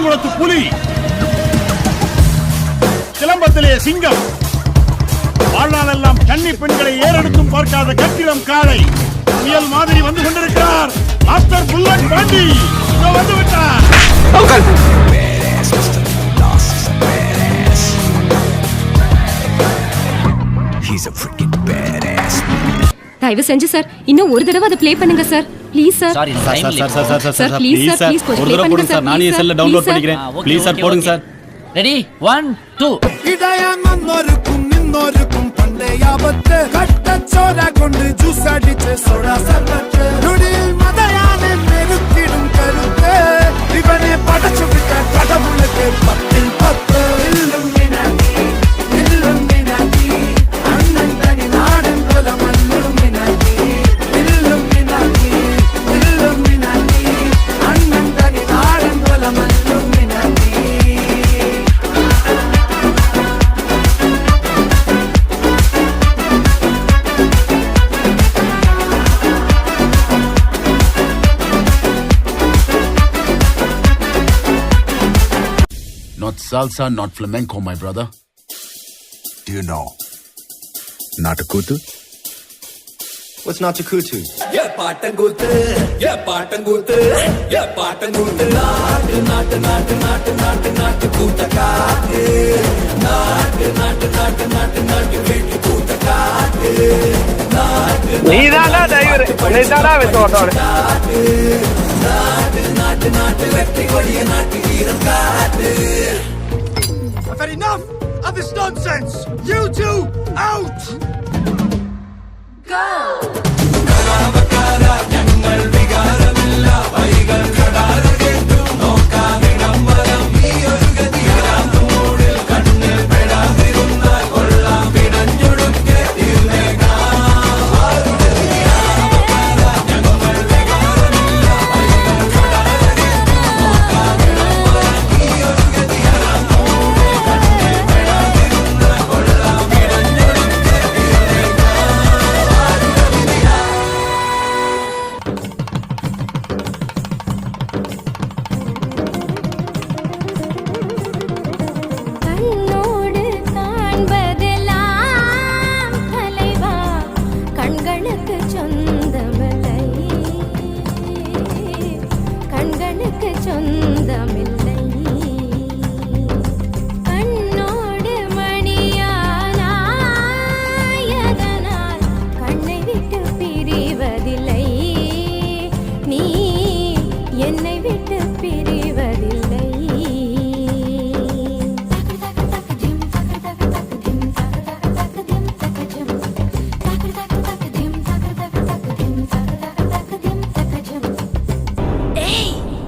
புளியங்குளத்து புலி, சிலம்பத்திலே சிங்கம், வாழ்நாளெல்லாம் கன்னி பெண்களை ஏறெடுத்தும் பார்க்காத கட்டிடம் காளை, புயல் மாதிரி வந்து கொண்டிருக்கிறார் மாஸ்டர் புல்லட் பாண்டி. வந்து விட்டார். தயவு செஞ்சு சார் இன்னும் ஒரு தடவை அதை ப்ளே பண்ணுங்க sir. Please sir. Sorry sir please sir please கொஞ்சம் ப்ளே பண்ணுங்க சார். நானே செல்ல டவுன்லோட் பண்ணிக்கிறேன். ப்ளீஸ் சார் போடுங்க சார். ரெடி 1 2. ഇടയാങ്ങൊന്നൊരുക്കും നിന്നൊരുക്കും പണ്ടേ ആപത്ത് കട്ടച്ചോര കൊണ്ട് ജ്യൂസ് അടിച്ച് സോഡാ സർബത്ത് നുടിയിൽ മതയാനെ മെരുക്കിടും കരുത്ത് ഇവനെ പടച്ചു വിട്ട കടമുളക്ക് 10ൽ 10. അണ്ണൻ തനി നാടൻ കൊല മല്ലുമിനാക്കി അണ്ണൻ തനി നാടൻ കൊല മല്ലുമിനാക്കി. Not salsa, not flamenco, my brother. Do you know Natakutu? What's Natakutu? Yeah, Patangutu, yeah, Patangutu, yeah, Patangutu. Natu kutakaate. Natu kutakaate. Neethana driver, Neethana வெட்டோட்டோட. Natu வெட்டி கொடிய நாட்டு வீரம் காட்டு. I've had enough of this nonsense. You two out. Go.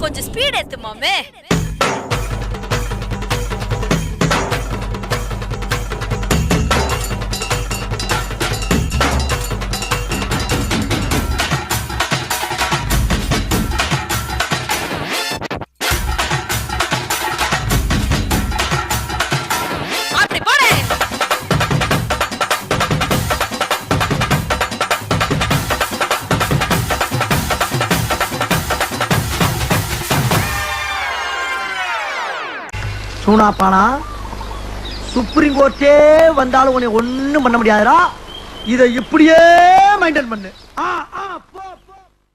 கொஞ்சம் speed ஏத்து மாமே. சூனாப்பானா supreme கோர்ட்டே வந்தாலும் உன்னை ஒண்ணும் பண்ண முடியாதுடா. இதை இப்படியே மெயின்டைன் பண்ணு.